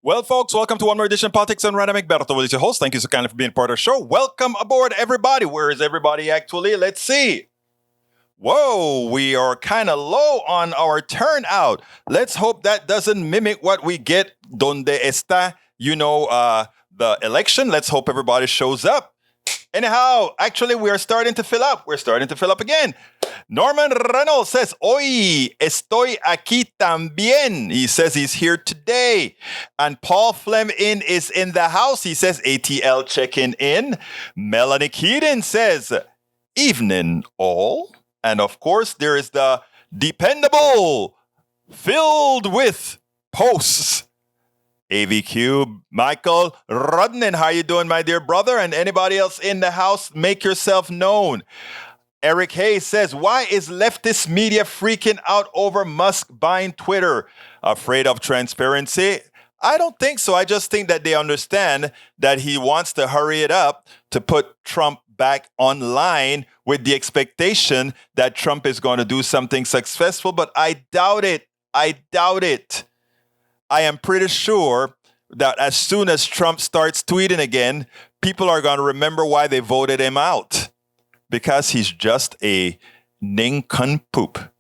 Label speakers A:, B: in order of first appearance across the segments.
A: Well, folks, welcome to one more edition of Politics and Random. Egberto is your host. Thank you so kindly for being part of the show. Welcome aboard, everybody. Where is everybody actually? Let's see. Whoa, we are kind of low on our turnout. Let's hope that doesn't mimic what we get donde está, the election. Let's hope everybody shows up. Anyhow, actually, we are starting to fill up. We're starting to fill up again. Norman Reynolds says, Hoy estoy aquí también. He says he's here today. And Paul Fleming is in the house. He says, ATL checking in. Melanie Keaton says, evening all. And of course, there is the dependable, filled with posts. AVQ, Michael Rudnin, how you doing, my dear brother? And anybody else in the house, make yourself known. Eric Hayes says, why is leftist media freaking out over Musk buying Twitter? Afraid of transparency? I don't think so. I just think that they understand that he wants to hurry it up to put Trump back online with the expectation that Trump is going to do something successful, but I doubt it. I am pretty sure that as soon as Trump starts tweeting again, people are going to remember why they voted him out. Because he's just a nincompoop.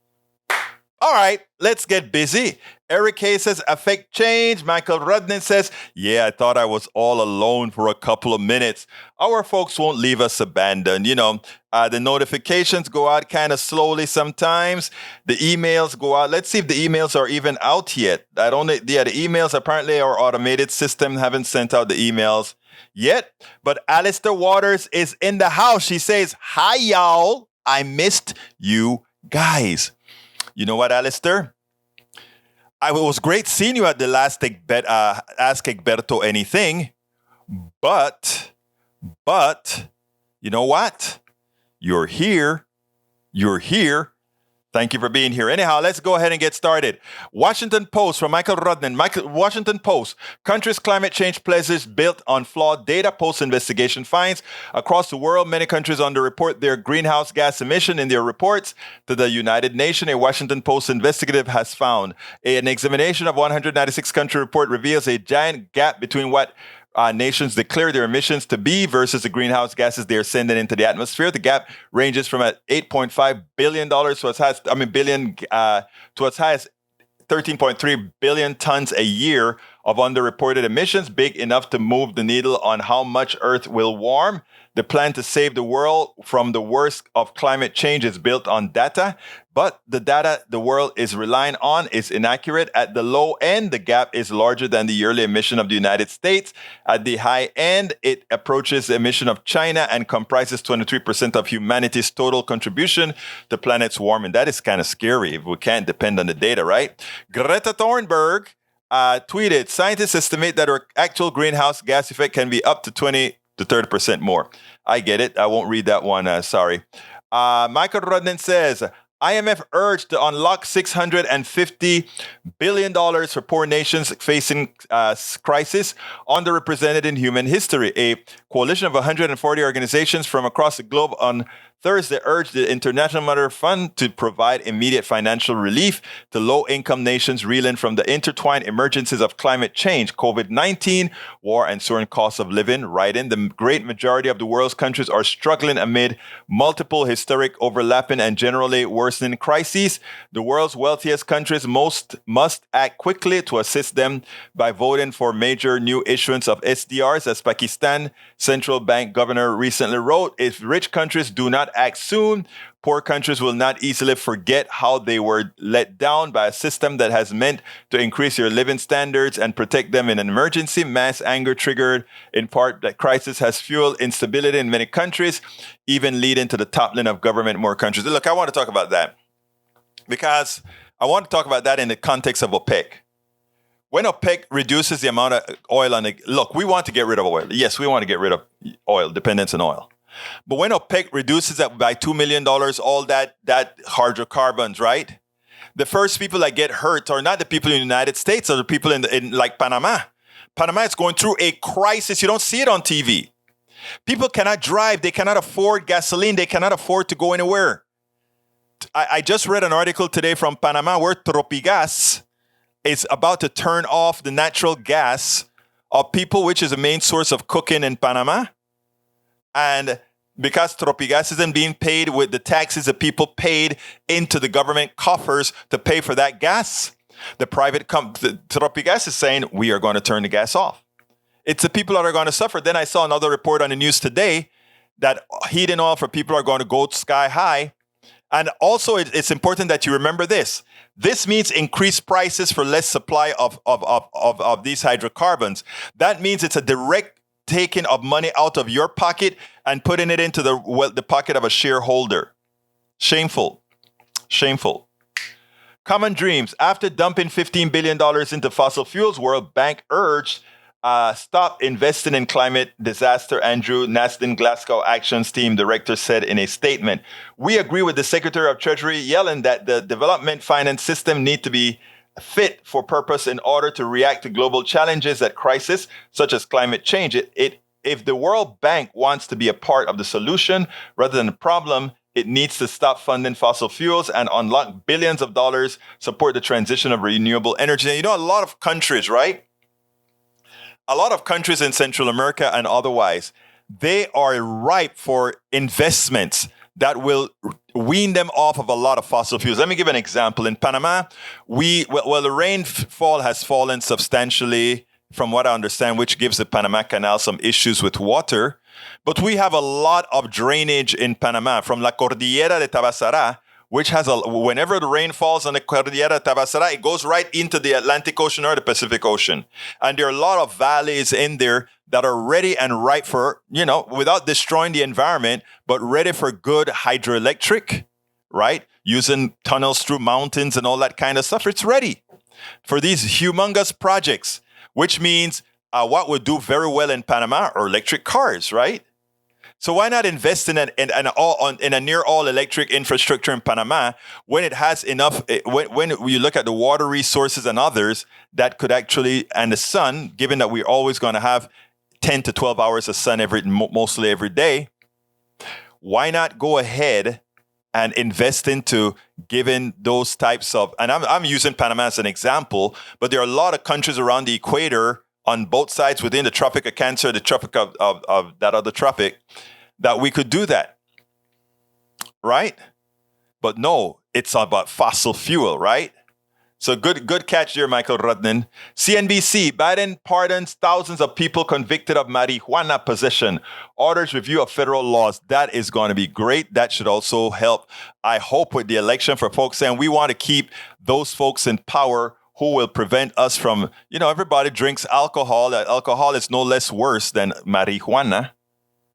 A: All right, let's get busy. Eric K says, affect change. Michael Rudnin says, yeah, I thought I was all alone for a couple of minutes. Our folks won't leave us abandoned. The notifications go out kind of slowly sometimes. The emails go out. Let's see if the emails are even out yet. The emails, apparently our automated system haven't sent out the emails yet. But Alistair Waters is in the house. She says, hi, y'all. I missed you guys. You know what, Alistair? It was great seeing you at the last Ask Egberto Anything. But, you know what? You're here. Thank you for being here. Anyhow, let's go ahead and get started. Washington Post from Michael Rudnin. Washington Post. Countries' climate change pledges built on flawed data. Post-investigation finds. Across the world, many countries underreport their greenhouse gas emission in their reports to the United Nations. A Washington Post investigative has found an examination of 196 country report reveals a giant gap between what nations declare their emissions to be versus the greenhouse gases they are sending into the atmosphere. The gap ranges from $8.5 billion to as high as to as high as 13.3 billion tons a year of underreported emissions, big enough to move the needle on how much Earth will warm. The plan to save the world from the worst of climate change is built on data, but the data the world is relying on is inaccurate. At the low end, the gap is larger than the yearly emission of the United States. At the high end, it approaches the emission of China and comprises 23% of humanity's total contribution to planet's warming. That is kind of scary if we can't depend on the data, right? Greta Thunberg tweeted, scientists estimate that our actual greenhouse gas effect can be up to 20 to 30% more. I get it. I won't read that one. Sorry. Michael Rudnin says, IMF urged to unlock $650 billion for poor nations facing crisis underrepresented in human history. A coalition of 140 organizations from across the globe on Thursday urged the International Monetary Fund to provide immediate financial relief to low-income nations reeling from the intertwined emergencies of climate change, COVID-19, war, and soaring costs of living. Writing, the great majority of the world's countries are struggling amid multiple historic, overlapping, and generally worsening crises. The world's wealthiest countries must act quickly to assist them by voting for major new issuance of SDRs, as Pakistan central bank governor recently wrote. If rich countries do not act soon, poor countries will not easily forget how they were let down by a system that has meant to increase your living standards and protect them in an emergency. Mass anger triggered in part that crisis has fueled instability in many countries, even leading to the toppling of government in more countries. Look, I want to talk about that because I want to talk about that in the context of OPEC. When OPEC reduces the amount of oil look, we want to get rid of oil. Yes, we want to get rid of oil, dependence on oil. But when OPEC reduces that by $2 million, all that hydrocarbons, right? The first people that get hurt are not the people in the United States, or the people in like Panama. Panama is going through a crisis. You don't see it on TV. People cannot drive. They cannot afford gasoline. They cannot afford to go anywhere. I just read an article today from Panama where Tropigas is about to turn off the natural gas of people, which is a main source of cooking in Panama. And because Tropigas isn't being paid with the taxes that people paid into the government coffers to pay for that gas, the Tropigas is saying, we are going to turn the gas off. It's the people that are going to suffer. Then I saw another report on the news today that heating oil for people are going to go sky high. And also, it's important that you remember this. This means increased prices for less supply of these hydrocarbons. That means it's a direct taking of money out of your pocket and putting it into the pocket of a shareholder. Shameful. Shameful. Common Dreams. After dumping $15 billion into fossil fuels, World Bank urged stop investing in climate disaster. Andrew Nasdin, Glasgow Actions Team Director, said in a statement, we agree with the Secretary of Treasury Yellen that the development finance system need to be fit for purpose in order to react to global challenges at crisis, such as climate change. If the World Bank wants to be a part of the solution rather than the problem, it needs to stop funding fossil fuels and unlock billions of dollars, support the transition of renewable energy. And a lot of countries, right? A lot of countries in Central America and otherwise, they are ripe for investments that will wean them off of a lot of fossil fuels. Let me give an example. In Panama, the rainfall has fallen substantially, from what I understand, which gives the Panama Canal some issues with water. But we have a lot of drainage in Panama from La Cordillera de Tabasara, which has whenever the rain falls on the Cordillera Tabasara, it goes right into the Atlantic Ocean or the Pacific Ocean. And there are a lot of valleys in there that are ready and ripe for, without destroying the environment, but ready for good hydroelectric, right? Using tunnels through mountains and all that kind of stuff. It's ready for these humongous projects, which means what would do very well in Panama are electric cars, right? So why not invest in a near all electric infrastructure in Panama when it has enough? When you look at the water resources and others that could actually, and the sun, given that we're always going to have 10 to 12 hours of sun mostly every day, why not go ahead and invest into giving those types of? And I'm using Panama as an example, but there are a lot of countries around the equator on both sides within the Tropic of Cancer, the Tropic of that other tropic, that we could do that, right? But no, it's about fossil fuel, right? So good catch there, Michael Rudnin. CNBC, Biden pardons thousands of people convicted of marijuana possession. Orders review of federal laws. That is going to be great. That should also help, I hope, with the election for folks saying we want to keep those folks in power who will prevent us from, everybody drinks alcohol. That alcohol is no less worse than marijuana,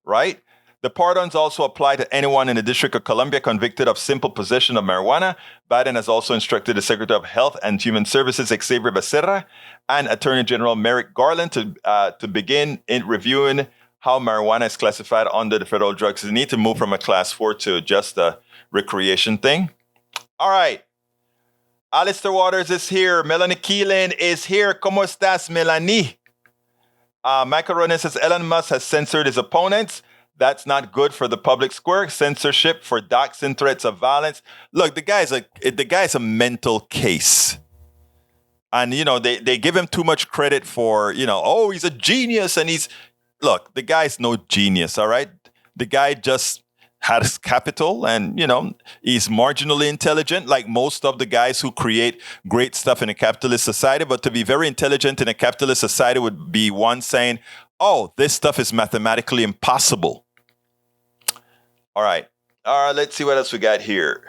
A: right? The pardons also apply to anyone in the District of Columbia convicted of simple possession of marijuana. Biden has also instructed the Secretary of Health and Human Services, Xavier Becerra, and Attorney General Merrick Garland to begin in reviewing how marijuana is classified under the federal drugs. They need to move from a class 4 to just a recreation thing. All right. Alistair Waters is here. Melanie Keelan is here. ¿Cómo estás, Melanie? Michael Ronan says Elon Musk has censored his opponents. That's not good for the public square. Censorship for doxing, threats of violence. Look, the guy's a mental case. And, they give him too much credit for, he's a genius. And look, the guy's no genius, all right? The guy just has capital and, he's marginally intelligent, like most of the guys who create great stuff in a capitalist society. But to be very intelligent in a capitalist society would be one saying, oh, this stuff is mathematically impossible. All right. Let's see what else we got here.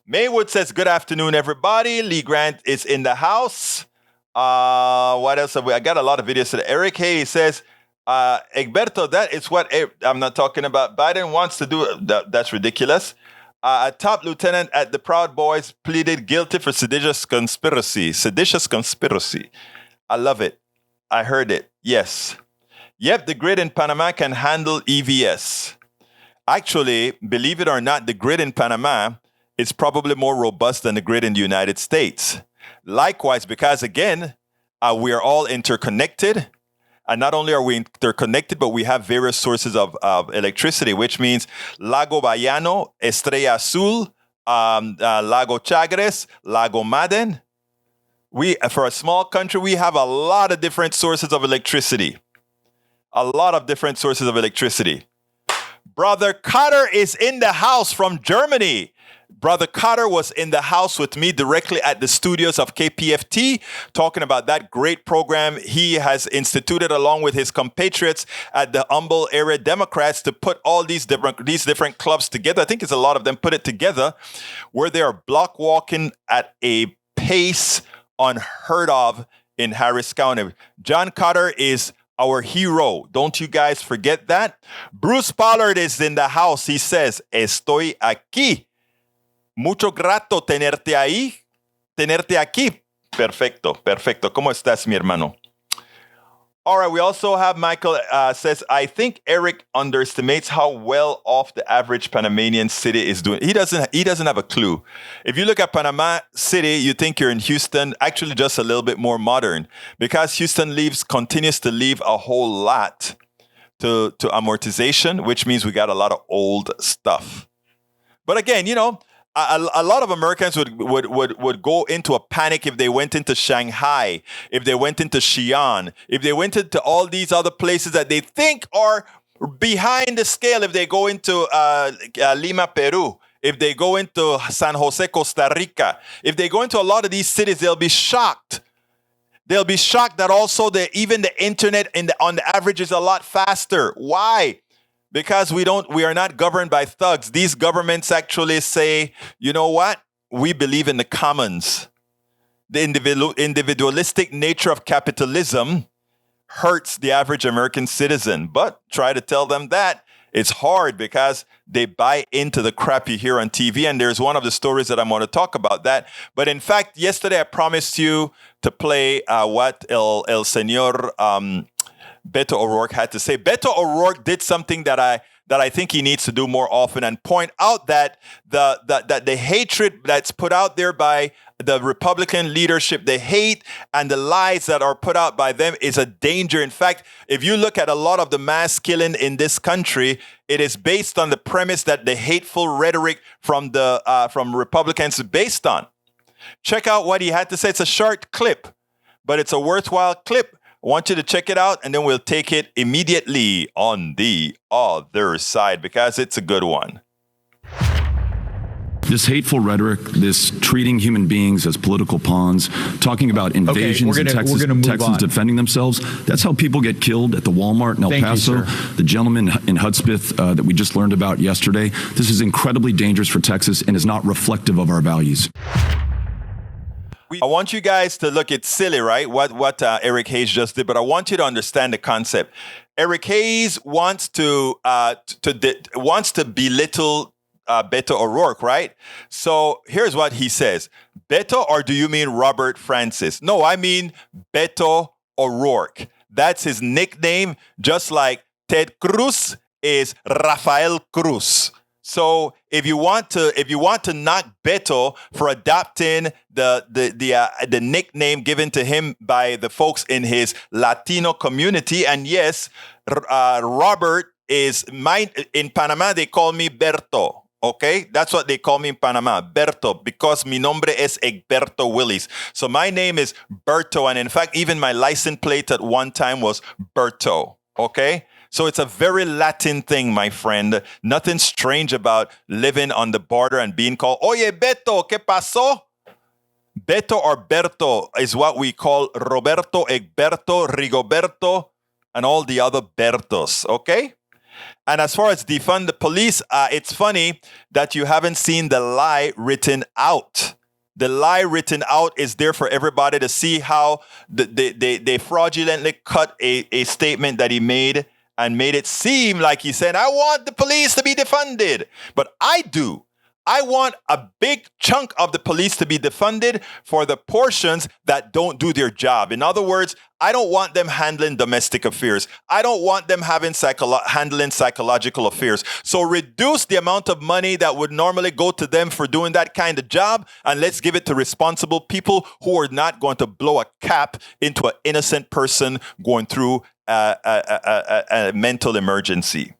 A: Maywood says, good afternoon, everybody. Lee Grant is in the house. What else have we? I got a lot of videos today. Eric Hay says, Egberto, that is what I'm not talking about. Biden wants to do. That's ridiculous. A top lieutenant at the Proud Boys pleaded guilty for seditious conspiracy. Seditious conspiracy. I love it. I heard it. Yes. Yep, the grid in Panama can handle EVS. Actually, believe it or not, the grid in Panama is probably more robust than the grid in the United States. Likewise, because again, we are all interconnected. And not only are we interconnected, but we have various sources of electricity, which means Lago Bayano, Estrella Azul, Lago Chagres, Lago Maden. For a small country, we have a lot of different sources of electricity. A lot of different sources of electricity. Brother Cotter is in the house from Germany. Brother Cotter was in the house with me directly at the studios of KPFT, talking about that great program he has instituted along with his compatriots at the Humble Area Democrats to put all these different clubs together. I think it's a lot of them put it together, where they are block walking at a pace unheard of in Harris County. John Cotter is our hero. Don't you guys forget that. Bruce Pollard is in the house. He says, "Estoy aquí. Mucho grato tenerte ahí. Tenerte aquí." Perfecto, perfecto. ¿Cómo estás, mi hermano? All right, we also have Michael says, "I think Eric underestimates how well off the average Panamanian city is doing." He doesn't have a clue. If you look at Panama City, you think you're in Houston, actually just a little bit more modern, because Houston continues to leave a whole lot to amortization, which means we got a lot of old stuff. But again, a lot of Americans would go into a panic if they went into Shanghai, if they went into Xi'an, if they went into all these other places that they think are behind the scale, if they go into Lima, Peru, if they go into San Jose, Costa Rica, if they go into a lot of these cities, they'll be shocked. They'll be shocked that also even the internet on the average is a lot faster. Why? Because we are not governed by thugs. These governments actually say, you know what? We believe in the commons. The individualistic nature of capitalism hurts the average American citizen. But try to tell them that. It's hard because they buy into the crap you hear on TV. And there's one of the stories that I'm going to talk about that. But in fact, yesterday I promised you to play what El Señor Beto O'Rourke had to say. Beto O'Rourke did something that I think he needs to do more often, and point out that the hatred that's put out there by the Republican leadership, the hate and the lies that are put out by them is a danger. In fact, if you look at a lot of the mass killing in this country, it is based on the premise that the hateful rhetoric from Republicans is based on. Check out what he had to say. It's a short clip, but it's a worthwhile clip. I want you to check it out, and then we'll take it immediately on the other side, because it's a good one.
B: This hateful rhetoric, this treating human beings as political pawns, talking about invasions in Texans defending themselves. That's how people get killed at the Walmart in El Paso. The gentleman in Hudspeth that we just learned about yesterday. This is incredibly dangerous for Texas and is not reflective of our values.
A: I want you guys to look. It's silly, right? What Eric Hayes just did, but I want you to understand the concept. Eric Hayes wants to belittle Beto O'Rourke, right? So here's what he says: Beto, or do you mean Robert Francis? No, I mean Beto O'Rourke. That's his nickname, just like Ted Cruz is Rafael Cruz. So if you want to knock Beto for adopting the nickname given to him by the folks in his Latino community, and yes, Robert is mine in Panama. They call me Berto. Okay, that's what they call me in Panama, Berto, because mi nombre es Egberto Willis. So my name is Berto, and in fact, even my license plate at one time was Berto. Okay. So it's a very Latin thing, my friend. Nothing strange about living on the border and being called, "Oye, Beto, ¿qué pasó?" Beto or Berto is what we call Roberto, Egberto, Rigoberto, and all the other Bertos, okay? And as far as defund the police, it's funny that you haven't seen the lie written out. The lie written out is there for everybody to see how they fraudulently cut a statement that he made and made it seem like he said, "I want the police to be defunded." But I do. I want a big chunk of the police to be defunded for the portions that don't do their job. In other words, I don't want them handling domestic affairs. I don't want them handling psychological affairs. So reduce the amount of money that would normally go to them for doing that kind of job, and let's give it to responsible people who are not going to blow a cap into an innocent person going through a mental emergency.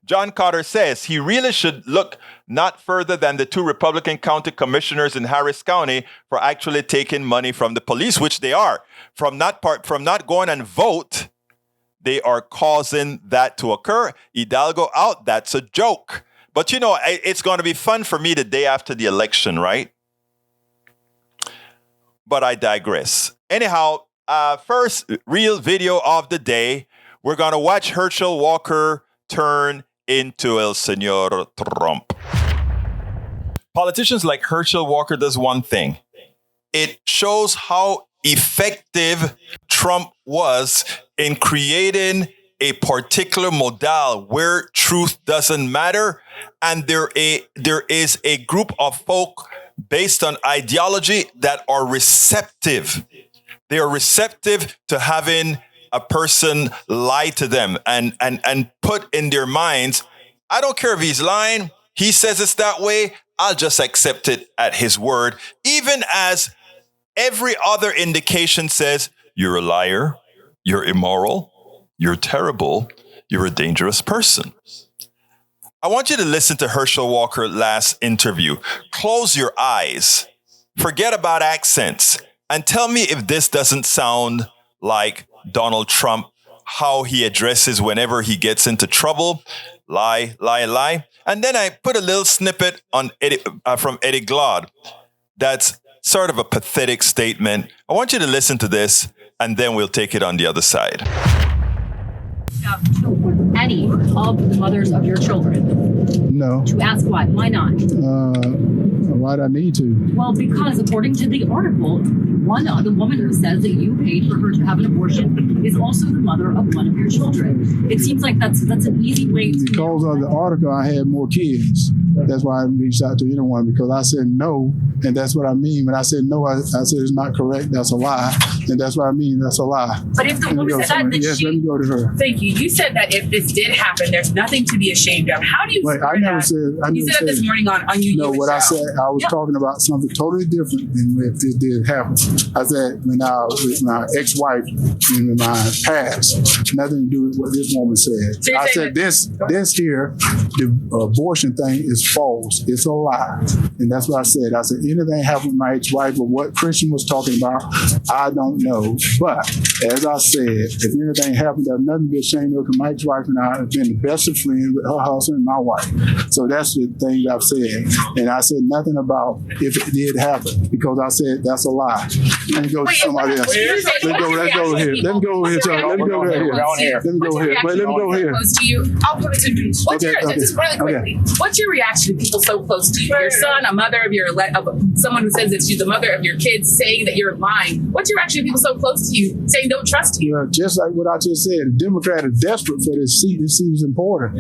A: John Carter says he really should look not further than the 2 Republican county commissioners in Harris County for actually taking money from the police, which they are. From not going and vote, they are causing that to occur. Hidalgo out, that's a joke. But it's going to be fun for me the day after the election, right? But I digress. Anyhow, first real video of the day, we're going to watch Herschel Walker turn into El Señor Trump. Politicians like Herschel Walker does one thing. It shows how effective Trump was in creating a particular modal where truth doesn't matter, and there is a group of folk based on ideology that are receptive. They are receptive to having a person lie to them and put in their minds, I don't care if he's lying, he says it's that way, I'll just accept it at his word, even as every other indication says, you're a liar, you're immoral, you're terrible, you're a dangerous person. I want you to listen to Herschel Walker's last interview. Close your eyes, forget about accents, and tell me if this doesn't sound like Donald Trump, how he addresses whenever he gets into trouble. Lie, lie, lie. And then I put a little snippet on from Eddie Glaude. That's sort of a pathetic statement. I want you to listen to this, and then we'll take it on the other side.
C: Any of the mothers of your children?
D: No.
C: To ask why? Why not?
D: Why'd I need to?
C: Well, because according to the article, the woman who says that you paid for her to have an abortion is also the mother of one of your children. It seems like that's an easy way to...
D: Because of the article, I had more kids. That's why I didn't reach out to anyone, because I said no, and that's what I mean. When I said no, I said it's not correct, that's a lie, and that's what I mean, that's a lie.
E: But if the woman said that
D: yes, let me go to her.
E: Thank you. You said that if this did happen, there's nothing to be ashamed of. How do you
D: Wait, I never said
E: you said that this morning on you.
D: No, what I said, I was talking about something totally different than if this did happen. I said when I was with my ex-wife in my past, nothing to do with what this woman said.
E: So
D: I said this here, the abortion thing is false. It's a lie. And that's what I said. I said anything happened with my ex-wife or what Christian was talking about, I don't know. But as I said, if anything happened, there's nothing to be ashamed of, because my ex-wife and I have been the best of friends with her husband and my wife. So that's the thing I've said. And I said nothing about if it did happen, because I said that's a lie. Let me go to somebody else. Let's go here. Let me go over here. Let me go here. Let me go here. Wait, let me go here.
E: Close to you. I'll put it to you. Just really quickly. What's your reaction to people so close to you? Your son, a mother of someone who says that she's the mother of your kids, saying that you're lying. What's your reaction to people so close to you, saying don't trust you?
D: Yeah, just like what I just said, the Democrats are desperate for this seat. This seat is important.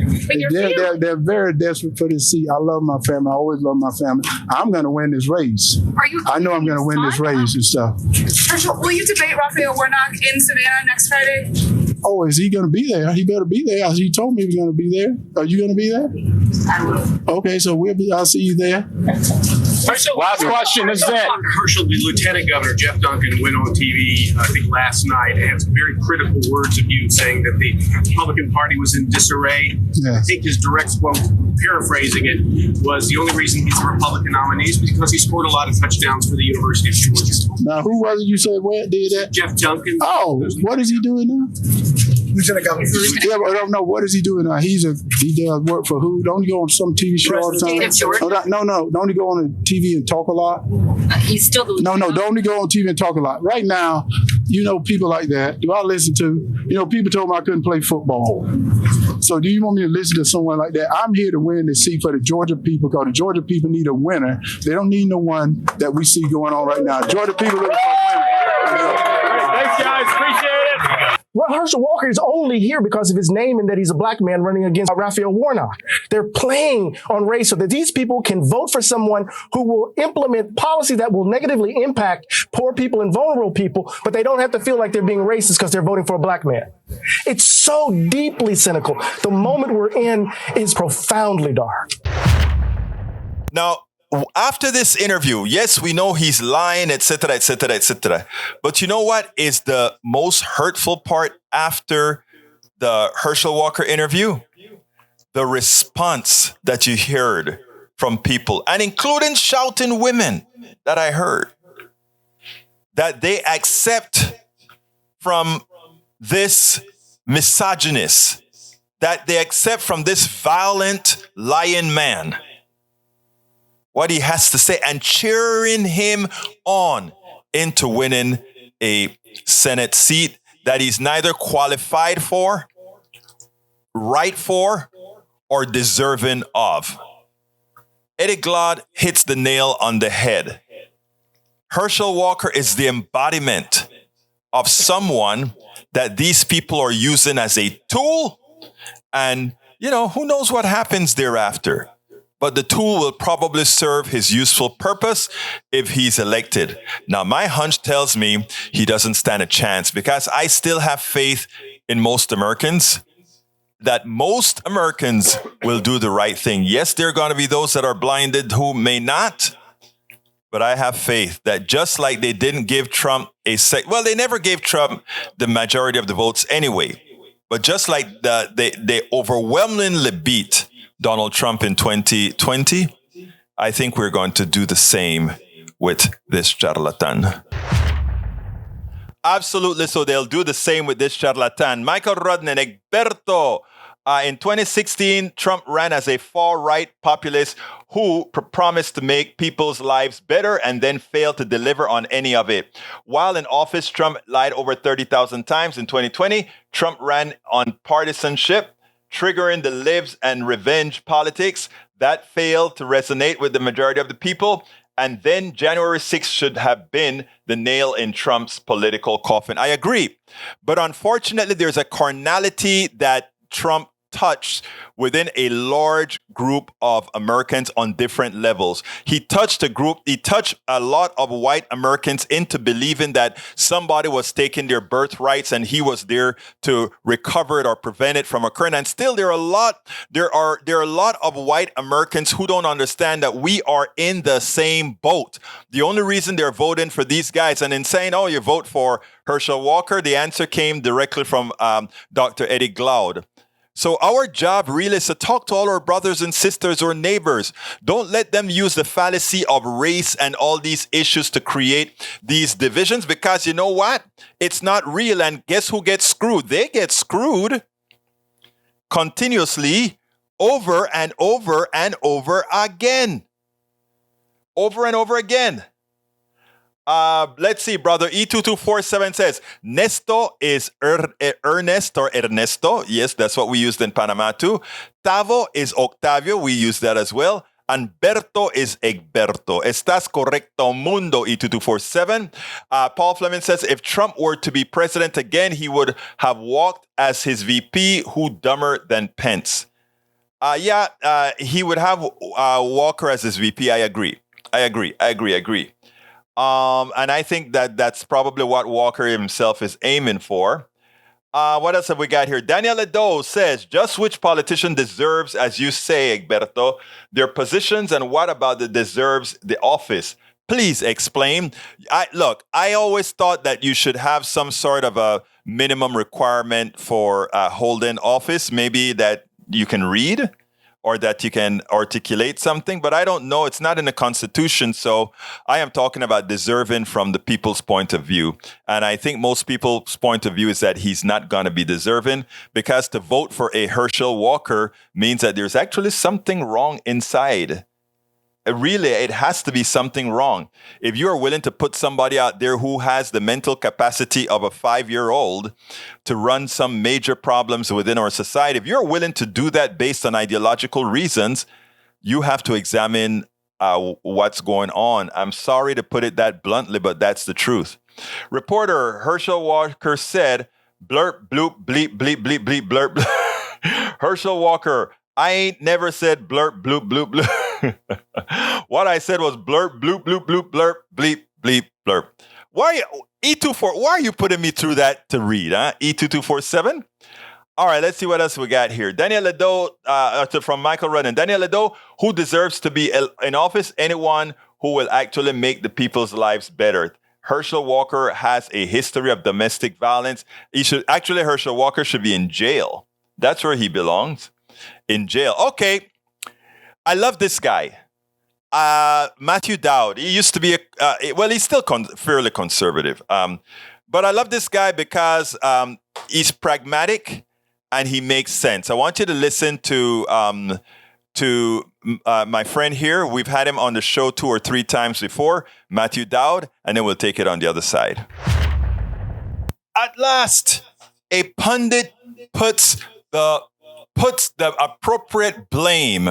D: They're very desperate for this seat. I love my family. I always love my family. I'm going to win this race. I know I'm going to win this race and stuff.
E: Herschel, will you debate Raphael Warnock in Savannah next Friday?
D: Oh, is he going to be there? He better be there. He told me he was going to be there. Are you going to be there?
E: I will.
D: Okay, so I'll see you there.
F: Last question is that Herschel, the Lieutenant Governor Jeff Duncan, went on TV, I think last night, and had some very critical words of you, saying that the Republican Party was in disarray.
D: Yes.
F: I think his direct quote, paraphrasing it, was the only reason he's a Republican nominee is because he scored a lot of touchdowns for the University of Georgia.
D: Now, who was it you said did that?
F: Jeff Duncan.
D: Oh, what is he doing now?
F: Lieutenant Governor.
D: Yeah, but I don't know. What is he doing now? He does work for who? Don't he go on some TV show all the time? No. Don't he go on TV and talk a lot?
C: He's still the
D: No. Don't he go on TV and talk a lot? Right now, people like that. Do I listen to? People told me I couldn't play football. So do you want me to listen to someone like that? I'm here to win the seat for the Georgia people, because the Georgia people need a winner. They don't need no one that we see going on right now. Georgia people looking for a winner.
F: Thanks, guys. Appreciate it.
G: Well, Herschel Walker is only here because of his name and that he's a black man running against Raphael Warnock. They're playing on race so that these people can vote for someone who will implement policy that will negatively impact poor people and vulnerable people, but they don't have to feel like they're being racist because they're voting for a black man. It's so deeply cynical. The moment we're in is profoundly dark.
A: Now, after this interview, yes, we know he's lying, etc., etc., etc. But you know what is the most hurtful part after the Herschel Walker interview? the response that you heard from people, and including shouting women that I heard, that they accept from this misogynist, that they accept from this violent, lying man what he has to say, and cheering him on into winning a Senate seat that he's neither qualified for, right for, or deserving of. Eddie Glaude hits the nail on the head. Herschel Walker is the embodiment of someone that these people are using as a tool, and, who knows what happens thereafter. But the tool will probably serve his useful purpose if he's elected. Now, my hunch tells me he doesn't stand a chance, because I still have faith in most Americans, that most Americans will do the right thing. Yes, there are going to be those that are blinded who may not, but I have faith that just like they didn't give Trump they never gave Trump the majority of the votes anyway. But just like they overwhelmingly beat Donald Trump in 2020, I think we're going to do the same with this charlatan. Absolutely. So they'll do the same with this charlatan. Michael Rodden, Egberto. In 2016, Trump ran as a far-right populist who promised to make people's lives better and then failed to deliver on any of it. While in office, Trump lied over 30,000 times. In 2020, Trump ran on partisanship, triggering the lives and revenge politics. That failed to resonate with the majority of the people. And then January 6th should have been the nail in Trump's political coffin. I agree. But unfortunately, there's a carnality that Trump touched within a large group of Americans on different levels. He touched a lot of white Americans into believing that somebody was taking their birthrights and he was there to recover it or prevent it from occurring. And still there are a lot of white Americans who don't understand that we are in the same boat. The only reason they're voting for these guys and in saying, oh, you vote for Herschel Walker, the answer came directly from Dr. Eddie Glaude. So our job really is to talk to all our brothers and sisters or neighbors. Don't let them use the fallacy of race and all these issues to create these divisions, because you know what? It's not real. And guess who gets screwed? They get screwed continuously over and over and over again. Over and over again. Let's see, brother E2247 says, Nesto is Ernest or Ernesto. Yes, that's what we used in Panama too. Tavo is Octavio. We use that as well. And Berto is Egberto. Estás correcto, mundo, E2247. Paul Fleming says, if Trump were to be president again, he would have walked as his VP. Who dumber than Pence? He would have Walker as his VP. I agree. And I think that that's probably what Walker himself is aiming for. What else have we got here? Daniel Ledo says, just which politician deserves, as you say, Egberto, their positions, and what about the deserves the office? Please explain. I always thought that you should have some sort of a minimum requirement for holding office, maybe that you can read or that you can articulate something, but I don't know. It's not in the Constitution, so I am talking about deserving from the people's point of view. And I think most people's point of view is that he's not going to be deserving, because to vote for a Herschel Walker means that there's actually something wrong inside. Really, it has to be something wrong. If you are willing to put somebody out there who has the mental capacity of a 5-year-old to run some major problems within our society, if you're willing to do that based on ideological reasons, you have to examine what's going on. I'm sorry to put it that bluntly, but that's the truth. Reporter Herschel Walker said, blurp, bloop, bleep, bleep, bleep, bleep, blurp. Herschel Walker, I ain't never said blurp, bloop, bloop, bloop. What I said was blurp, bloop, bloop, bloop, blurp, bleep, bleep, blurp. Why are you putting me through that to read, huh? E2247? All right, let's see what else we got here. Daniel Ledo, from Michael Redden. Daniel Ledo, who deserves to be in office? Anyone who will actually make the people's lives better. Herschel Walker has a history of domestic violence. Herschel Walker should be in jail. That's where he belongs. in jail. Okay, I love this guy. Matthew Dowd. He used to be he's still fairly conservative. But I love this guy because he's pragmatic and he makes sense. I want you to listen to my friend here. We've had him on the show 2 or 3 times before, Matthew Dowd, and then we'll take it on the other side. At last, a pundit puts the appropriate blame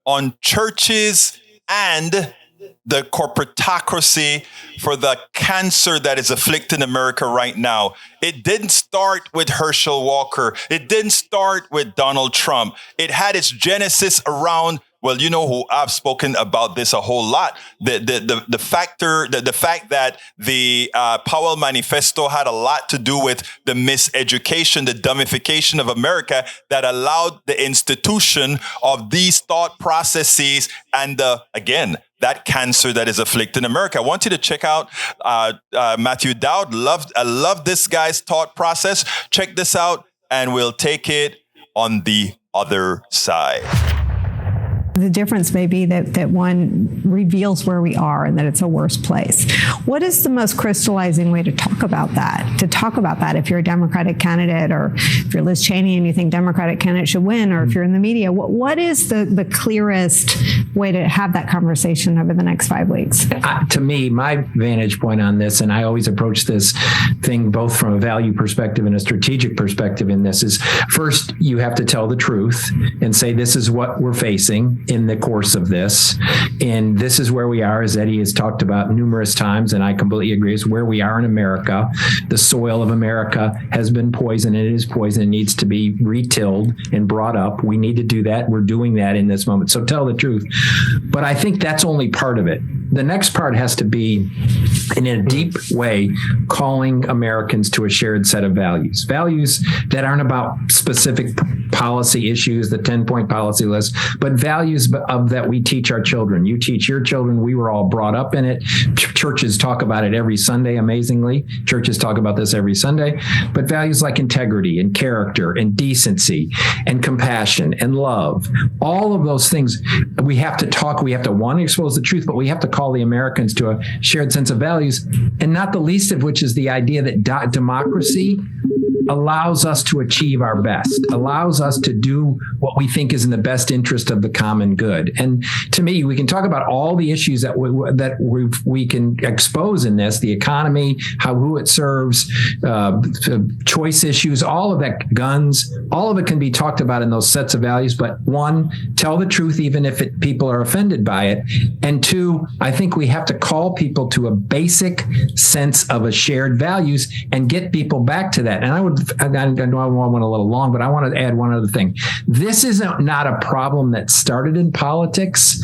A: on churches and the corporatocracy for the cancer that is afflicting America right now. It didn't start with Herschel Walker. It didn't start with Donald Trump. It had its genesis around, well, you know who I've spoken about this a whole lot. The fact that the Powell Manifesto had a lot to do with the miseducation, the dumbification of America that allowed the institution of these thought processes and that cancer that is afflicting America. I want you to check out Matthew Dowd. I love this guy's thought process. Check this out, and we'll take it on the other side.
H: The difference may be that one reveals where we are and that it's a worse place. What is the most crystallizing way to talk about that? To talk about that if you're a Democratic candidate, or if you're Liz Cheney and you think Democratic candidate should win, or if you're in the media, what is the clearest way to have that conversation over the next 5 weeks?
I: To me, my vantage point on this, and I always approach this thing both from a value perspective and a strategic perspective in this, is first you have to tell the truth and say this is what we're facing in the course of this. And this is where we are, as Eddie has talked about numerous times, and I completely agree, is where we are in America. The soil of America has been poisoned, and it is poisoned. It needs to be retilled and brought up. We need to do that. We're doing that in this moment. So tell the truth. But I think that's only part of it. The next part has to be, in a deep way, calling Americans to a shared set of values that aren't about specific policy issues, the 10-point policy list, but values of that we teach our children. You teach your children. We were all brought up in it. Churches talk about it every Sunday, amazingly. Churches talk about this every Sunday. But values like integrity and character and decency and compassion and love, all of those things, we have to talk. We have to, one, expose the truth, but we have to call the Americans to a shared sense of values, and not the least of which is the idea that democracy allows us to achieve our best, allows us to do what we think is in the best interest of the common good. And to me, we can talk about all the issues that we can expose in this, the economy, who it serves, choice issues, all of that, guns, all of it can be talked about in those sets of values. But one, tell the truth, even if people are offended by it. And two, I think we have to call people to a basic sense of a shared values and get people back to that. And I know I went a little long, but I want to add one other thing. This is not a problem that started in politics,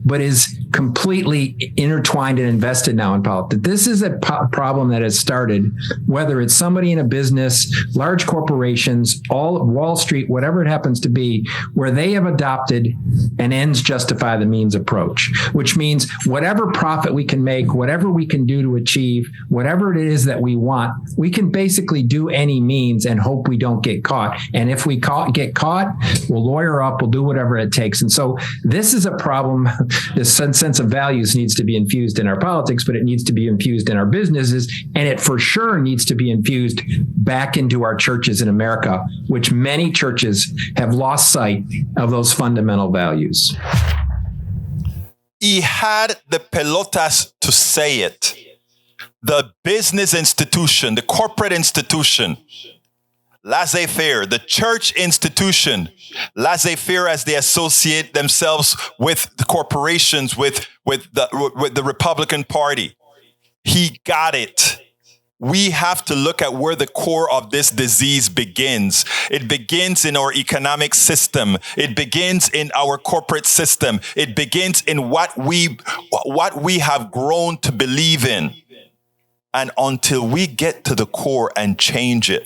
I: but is completely intertwined and invested now in politics. This is a problem that has started, whether it's somebody in a business, large corporations, all Wall Street, whatever it happens to be, where they have adopted an ends justify the means approach, which means whatever profit we can make, whatever we can do to achieve, whatever it is that we want, we can basically do any means and hope we don't get caught. And if we get caught, we'll lawyer up, we'll do whatever it takes. And so this is a problem. This sense of values needs to be infused in our politics, but it needs to be infused in our businesses. And it for sure needs to be infused back into our churches in America, which many churches have lost sight of those fundamental values.
A: He had the pelotas to say it. The business institution, the corporate institution, laissez-faire, the church institution, laissez-faire as they associate themselves with the corporations, with the Republican Party. He got it. We have to look at where the core of this disease begins. It begins in our economic system. It begins in our corporate system. It begins in what we have grown to believe in. And until we get to the core and change it.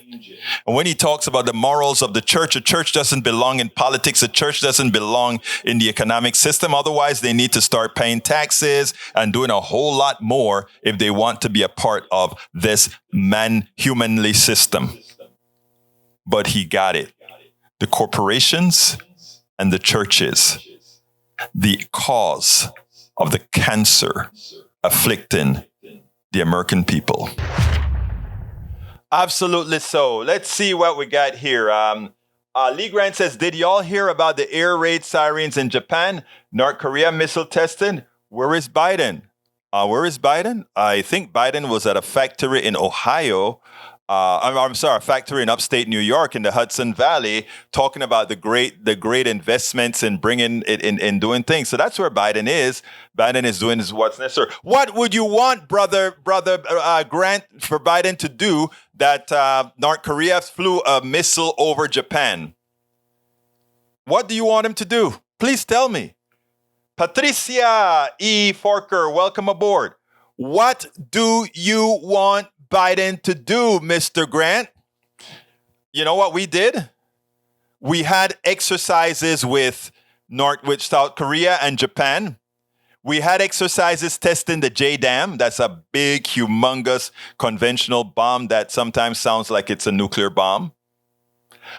A: And when he talks about the morals of the church, a church doesn't belong in politics. A church doesn't belong in the economic system. Otherwise, they need to start paying taxes and doing a whole lot more if they want to be a part of this humanly system. But he got it. The corporations and the churches the cause of the cancer afflicting the American people. Absolutely so. Let's see what we got here. Lee Grant says, did y'all hear about the air raid sirens in Japan? North Korea missile testing? Where is Biden? I think Biden was at a factory in Ohio. I'm sorry, a factory in upstate New York in the Hudson Valley, talking about the great investments in bringing it in doing things. So that's where Biden is. Biden is doing what's necessary. What would you want, brother Grant, for Biden to do that North Korea flew a missile over Japan? What do you want him to do? Please tell me. Patricia E. Forker, welcome aboard. What do you want Biden to do, Mr. Grant? You know what we did? We had exercises with South Korea and Japan. We had exercises testing the JDAM. That's a big, humongous conventional bomb that sometimes sounds like it's a nuclear bomb.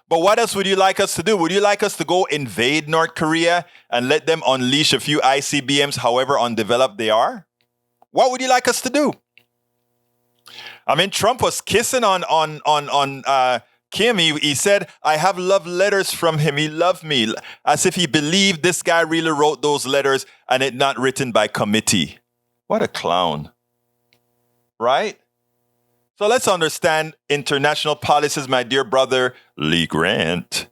A: But what else would you like us to do? Would you like us to go invade North Korea and let them unleash a few ICBMs, however undeveloped they are? What would you like us to do? I mean, Trump was kissing on Kim. He said, I have love letters from him. He loved me, as if he believed this guy really wrote those letters and it not written by committee. What a clown. Right? So let's understand international policies, my dear brother Lee Grant.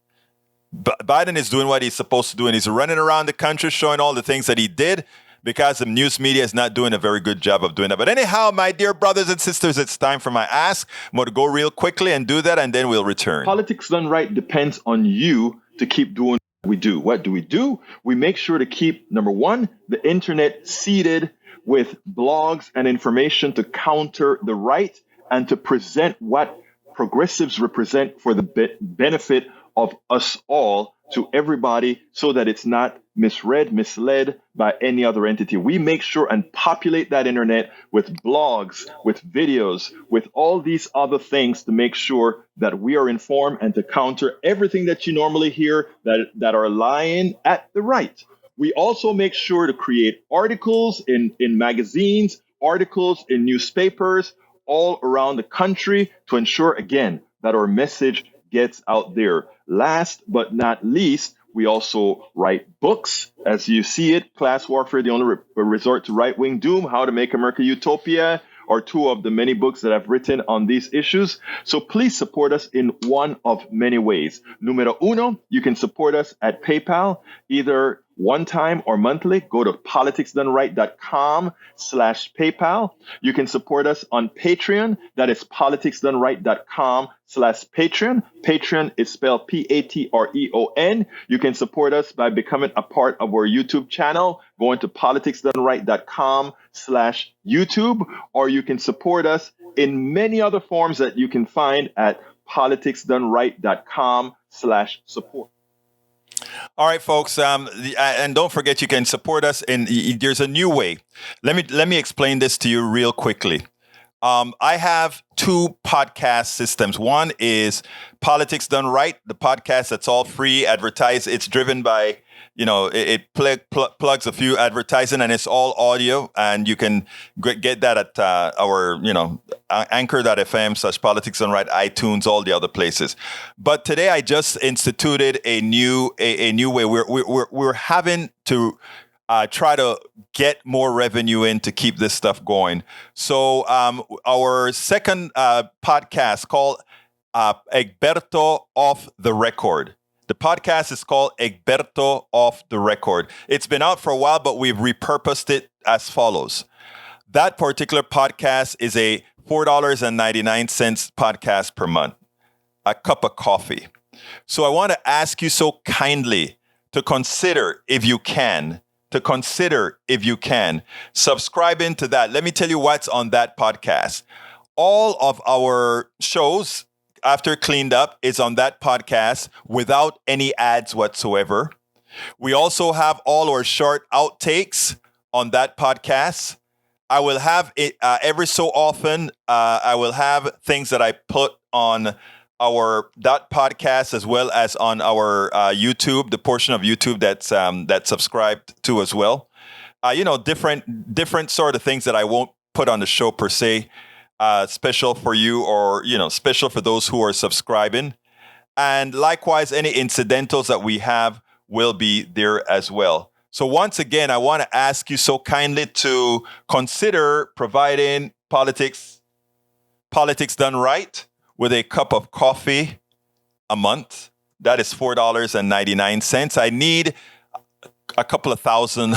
A: Biden is doing what he's supposed to do, and he's running around the country showing all the things that he did, because the news media is not doing a very good job of doing that. But anyhow, my dear brothers and sisters, it's time for my ask. I'm going to go real quickly and do that, and then we'll return. Politics done right depends on you to keep doing what we do. What do? We make sure to keep, number one, the internet seeded with blogs and information to counter the right and to present what progressives represent for the benefit of us all to everybody, so that it's not misread, misled by any other entity. We make sure and populate that internet with blogs, with videos, with all these other things to make sure that we are informed and to counter everything that you normally hear that are lying at the right. We also make sure to create articles in magazines, articles in newspapers all around the country to ensure, again, that our message gets out there. Last but not least, we also write books. As you see it, Class Warfare, the only resort to right-wing doom, How to Make America Utopia, are two of the many books that I've written on these issues. So please support us in one of many ways. Numero uno, you can support us at PayPal, either one time or monthly. Go to politicsdoneright.com/PayPal. You can support us on Patreon. That is politicsdoneright.com/Patreon. Patreon is spelled Patreon. You can support us by becoming a part of our YouTube channel, going to politicsdoneright.com/YouTube, or you can support us in many other forms that you can find at politicsdoneright.com/support. All right, folks, and don't forget you can support us there's a new way. Let me explain this to you real quickly. I have two podcast systems. One is Politics Done Right, the podcast that's all free, advertised. It's driven by, it plugs a few advertising, and it's all audio, and you can get that at our, anchor.fm/Politics Done Right, iTunes, all the other places. But today I just instituted a new way. We're having to try to get more revenue in to keep this stuff going. So our second podcast called Egberto Off the Record. The podcast is called Egberto Off the Record. It's been out for a while, but we've repurposed it as follows. That particular podcast is a $4.99 podcast per month, a cup of coffee. So I want to ask you so kindly to consider, if you can, subscribing to that. Let me tell you what's on that podcast. All of our shows, after cleaned up, is on that podcast without any ads whatsoever. We also have all our short outtakes on that podcast. I will have it every so often. I will have things that I put on that podcast, as well as on our YouTube, the portion of YouTube that's subscribed to as well. Different sort of things that I won't put on the show per se, special for you, or special for those who are subscribing. And likewise, any incidentals that we have will be there as well. So once again, I want to ask you so kindly to consider providing Politics Done Right with a cup of coffee a month. That is $4.99. I need a couple of thousand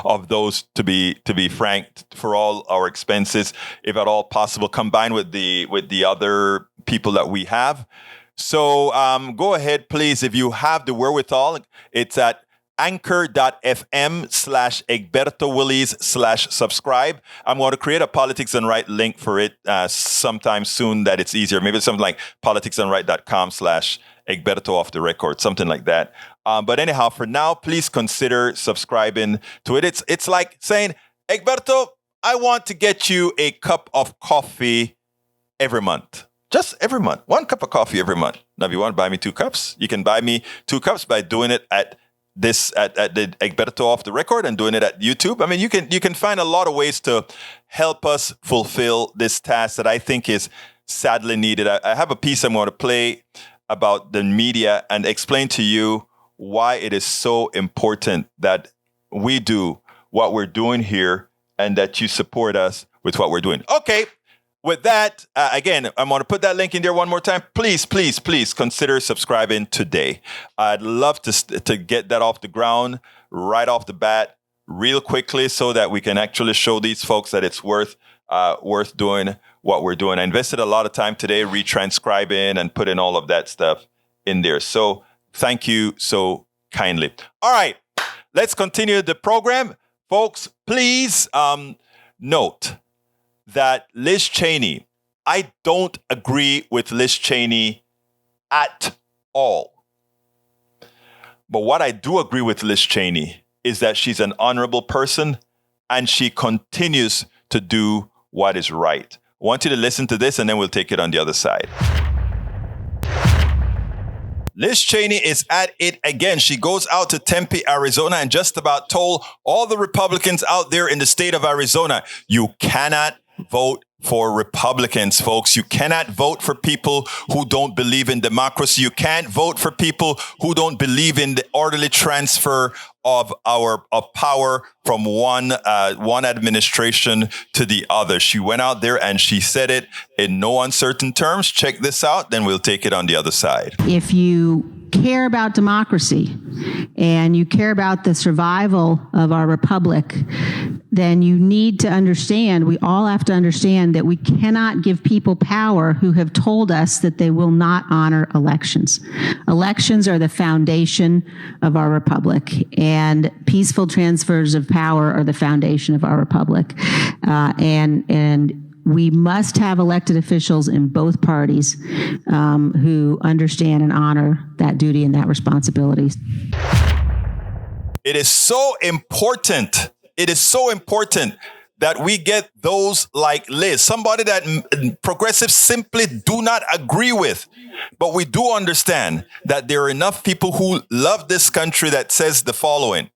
A: of those to be franked for all our expenses, if at all possible, combined with the other people that we have. So go ahead, please, if you have the wherewithal. It's at anchor.fm/EgbertoWillies/subscribe. I'm going to create a Politics Done Right link for it sometime soon that it's easier. Maybe something like politicsdoneright.com/Egberto off the record, something like that. But anyhow, for now, please consider subscribing to it. It's like saying, Egberto, I want to get you a cup of coffee every month. Just every month. 1 cup of coffee every month. Now, if you want to buy me 2 cups, you can buy me 2 cups by doing it at the Egberto off the record and doing it at YouTube. I mean, you can find a lot of ways to help us fulfill this task that I think is sadly needed. I have a piece I'm going to play about the media and explain to you why it is so important that we do what we're doing here and that you support us with what we're doing. Okay. With that, again, I'm going to put that link in there one more time. Please, please, please consider subscribing today. I'd love to get that off the ground right off the bat real quickly so that we can actually show these folks that it's worth doing what we're doing. I invested a lot of time today retranscribing and putting all of that stuff in there. So thank you so kindly. All right, let's continue the program. Folks, please note that Liz Cheney, I don't agree with Liz Cheney at all. But what I do agree with Liz Cheney is that she's an honorable person and she continues to do what is right. I want you to listen to this and then we'll take it on the other side. Liz Cheney is at it again. She goes out to Tempe, Arizona, and just about told all the Republicans out there in the state of Arizona, you cannot vote for Republicans, folks. You cannot vote for people who don't believe in democracy. You can't vote for people who don't believe in the orderly transfer of power from one administration to the other. She went out there and she said it in no uncertain terms. Check this out, then we'll take it on the other side.
J: If you care about democracy and you care about the survival of our republic, then you need to understand, we all have to understand that we cannot give people power who have told us that they will not honor elections. Elections are the foundation of our republic, and peaceful transfers of power are the foundation of our republic. And we must have elected officials in both parties who understand and honor that duty and that responsibility.
A: It is so important. It is so important that we get those like Liz, somebody that progressives simply do not agree with. But we do understand that there are enough people who love this country that says the following.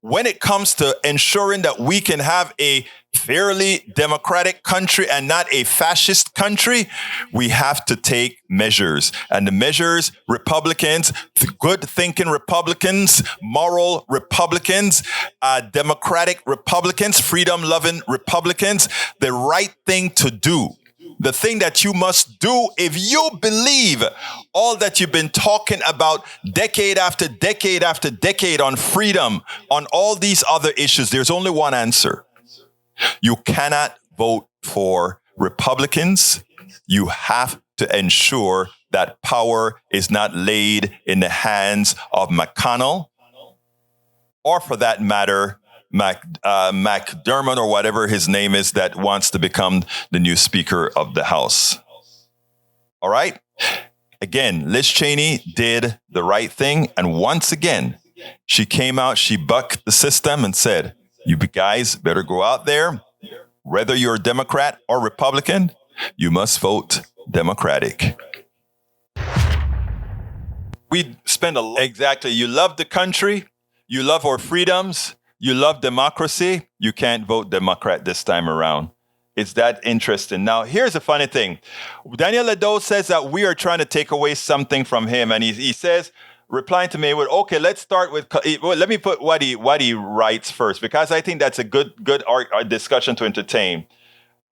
A: When it comes to ensuring that we can have a fairly democratic country and not a fascist country, we have to take measures. And the measures, Republicans, good thinking Republicans, moral Republicans, democratic Republicans, freedom loving Republicans, the right thing to do. The thing that you must do if you believe all that you've been talking about decade after decade after decade on freedom, on all these other issues, there's only one answer. You cannot vote for Republicans. You have to ensure that power is not laid in the hands of McConnell, or for that matter, McDermott or whatever his name is that wants to become the new Speaker of the House. All right? Again, Liz Cheney did the right thing. And once again, she came out, she bucked the system and said, you guys better go out there. Whether you're a Democrat or Republican, you must vote Democratic. We spend exactly. You love the country. You love our freedoms. You love democracy. You can't vote Democrat this time around. It's that interesting. Now, here's the funny thing. Daniel Ledo says that we are trying to take away something from him. And he says, replying to me, okay, let's start with, let me put what he writes first, because I think that's a good discussion to entertain.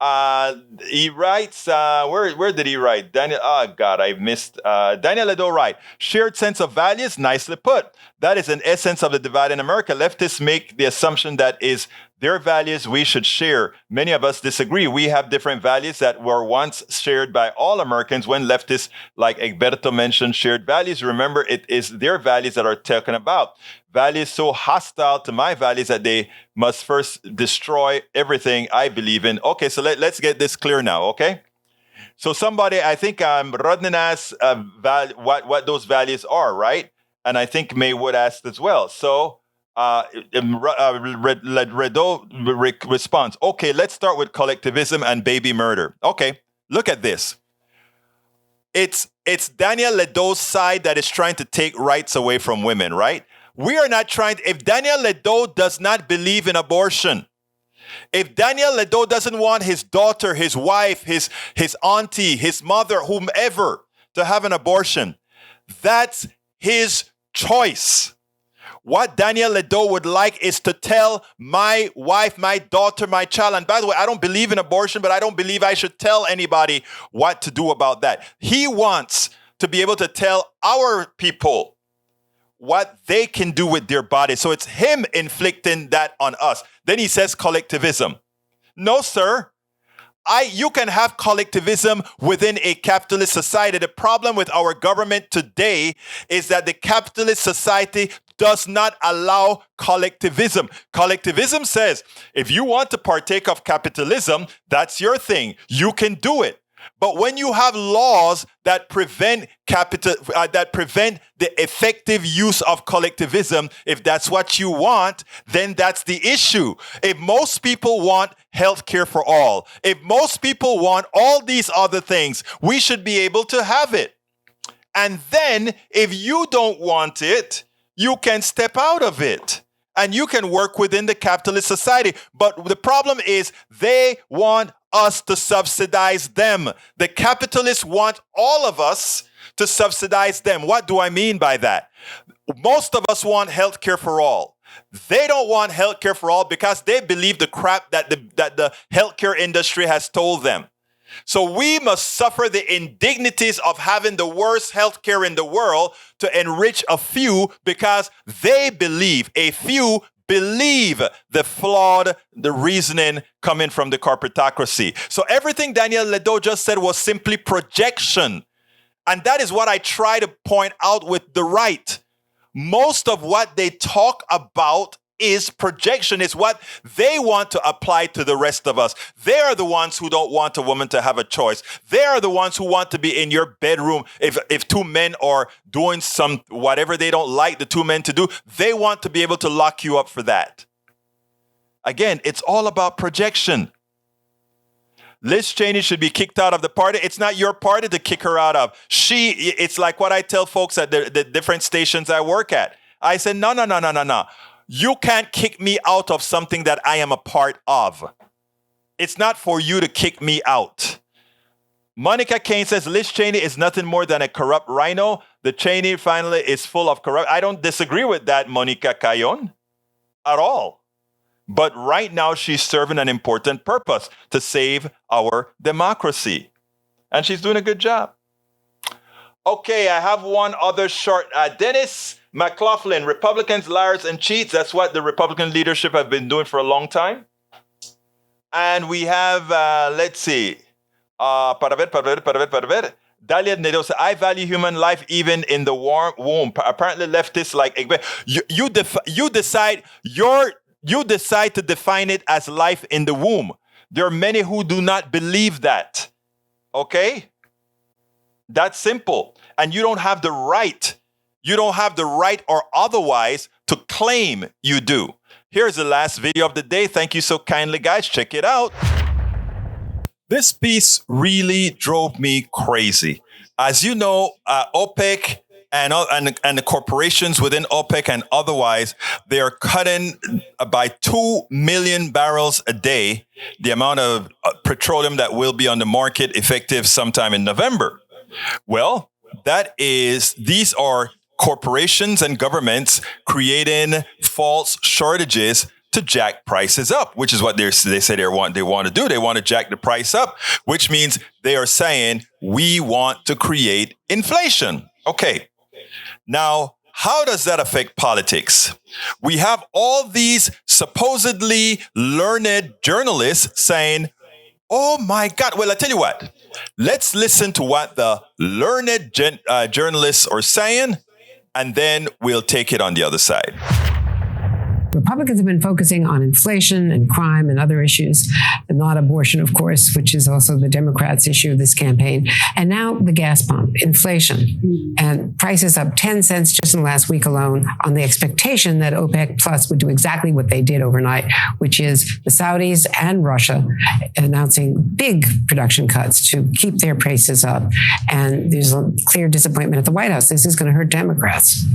A: He writes, where did he write? Daniel, I missed. Daniel Ledo write, shared sense of values, nicely put. That is an essence of the divide in America. Leftists make the assumption that is their values we should share. Many of us disagree. We have different values that were once shared by all Americans. When leftists, like Egberto mentioned, shared values, remember, it is their values that are talking about. Values so hostile to my values that they must first destroy everything I believe in. Okay, so let's get this clear now, okay? So somebody, I think Rodnan asked what those values are, right? And I think Maywood asked as well. So Redo responds, okay, let's start with collectivism and baby murder. Okay, look at this. It's Daniel Ledo's side that is trying to take rights away from women, right? We are not trying to, if Daniel Ledo does not believe in abortion, if Daniel Ledo doesn't want his daughter, his wife, his auntie, his mother, whomever to have an abortion, that's his choice. What Daniel Ledo would like is to tell my wife, my daughter, my child, and by the way, I don't believe in abortion, but I don't believe I should tell anybody what to do about that. He wants to be able to tell our people what they can do with their body. So it's him inflicting that on us. Then he says collectivism. No, sir. You can have collectivism within a capitalist society. The problem with our government today is that the capitalist society does not allow collectivism. Collectivism says, if you want to partake of capitalism, that's your thing. You can do it. But when you have laws that prevent the effective use of collectivism, if that's what you want, then that's the issue. If most people want health care for all, if most people want all these other things, we should be able to have it. And then if you don't want it, you can step out of it and you can work within the capitalist society. But the problem is they want us to subsidize them. The capitalists want all of us to subsidize them. What do I mean by that? Most of us want health care for all. They don't want health care for all because they believe the crap that the healthcare industry has told them. So we must suffer the indignities of having the worst healthcare in the world to enrich a few because they believe, a few believe the reasoning coming from the corporatocracy. So everything Daniel Ledo just said was simply projection. And that is what I try to point out with the right. Most of what they talk about is projection, is what they want to apply to the rest of us. They are the ones who don't want a woman to have a choice. They are the ones who want to be in your bedroom. If two men are doing whatever they don't like the two men to do, they want to be able to lock you up for that. Again, it's all about projection. Liz Cheney should be kicked out of the party. It's not your party to kick her out of. It's like what I tell folks at the different stations I work at. I said, no. You can't kick me out of something that I am a part of. It's not for you to kick me out. Monica Kane says Liz Cheney is nothing more than a corrupt rhino. The Cheney family is full of corrupt. I don't disagree with that, Monica Cayon, at all. But right now she's serving an important purpose to save our democracy. And she's doing a good job. Okay, I have one other short. Dennis McLaughlin, Republicans, liars, and cheats. That's what the Republican leadership have been doing for a long time. And we have, let's see. Dalia Nedo says, I value human life even in the womb. Apparently leftists like you decide to define it as life in the womb. There are many who do not believe that. Okay? That's simple. And you don't have the right. You don't have the right or otherwise to claim you do. Here's the last video of the day. Thank you so kindly, guys. Check it out. This piece really drove me crazy. As you know, OPEC and the corporations within OPEC and otherwise, they are cutting by 2 million barrels a day the amount of petroleum that will be on the market effective sometime in November. Well, these are corporations and governments creating false shortages to jack prices up, which is what they say they want to do. They want to jack the price up, which means they are saying we want to create inflation. Okay. Now, how does that affect politics? We have all these supposedly learned journalists saying, oh my God. Well, I tell you what, let's listen to what the learned journalists are saying, and then we'll take it on the other side.
K: Republicans have been focusing on inflation and crime and other issues, and not abortion, of course, which is also the Democrats' issue of this campaign. And now the gas pump, inflation, and prices up 10 cents just in the last week alone on the expectation that OPEC Plus would do exactly what they did overnight, which is the Saudis and Russia announcing big production cuts to keep their prices up. And there's a clear disappointment at the White House. This is going to hurt Democrats.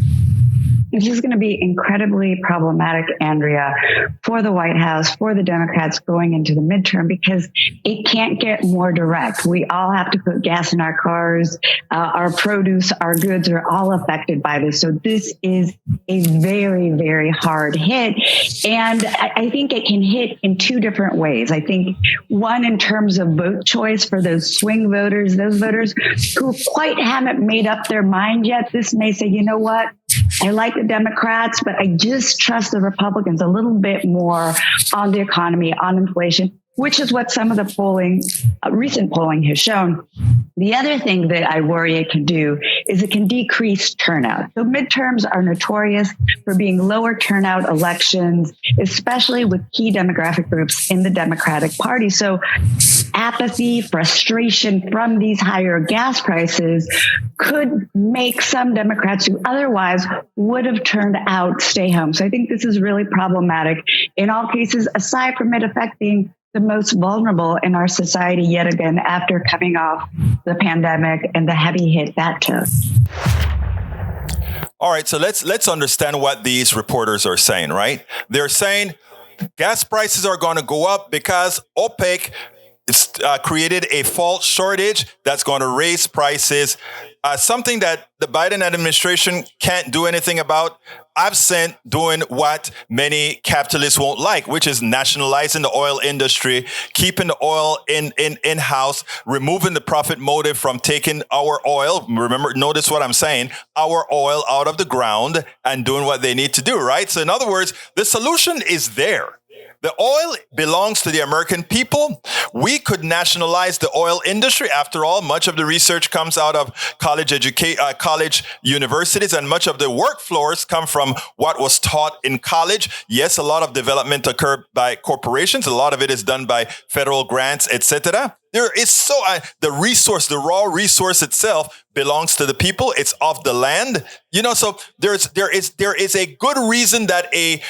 L: This is going to be incredibly problematic, Andrea, for the White House, for the Democrats going into the midterm, because it can't get more direct. We all have to put gas in our cars. Our produce, our goods are all affected by this. So this is a very, very hard hit. And I think it can hit in two different ways. I think one, in terms of vote choice for those swing voters, those voters who quite haven't made up their mind yet. This may say, you know what? I like the Democrats, but I just trust the Republicans a little bit more on the economy, on inflation, which is what some of the polling, recent polling has shown. The other thing that I worry it can do is it can decrease turnout. So midterms are notorious for being lower turnout elections, especially with key demographic groups in the Democratic Party. So apathy, frustration from these higher gas prices could make some Democrats who otherwise would have turned out stay home. So I think this is really problematic in all cases, aside from it affecting the most vulnerable in our society yet again after coming off the pandemic and the heavy hit that took.
A: All right, so let's understand what these reporters are saying, right? They're saying gas prices are going to go up because OPEC created a false shortage that's going to raise prices, something that the Biden administration can't do anything about, absent doing what many capitalists won't like, which is nationalizing the oil industry, keeping the oil in-house, removing the profit motive from taking our oil. Remember, notice what I'm saying, our oil out of the ground and doing what they need to do, right? So in other words, the solution is there. The oil belongs to the American people. We could nationalize the oil industry. After all, much of the research comes out of college universities, and much of the work floors come from what was taught in college. Yes, a lot of development occurred by corporations. A lot of it is done by federal grants, etc. There is the raw resource itself belongs to the people. It's off the land, so there is a good reason that a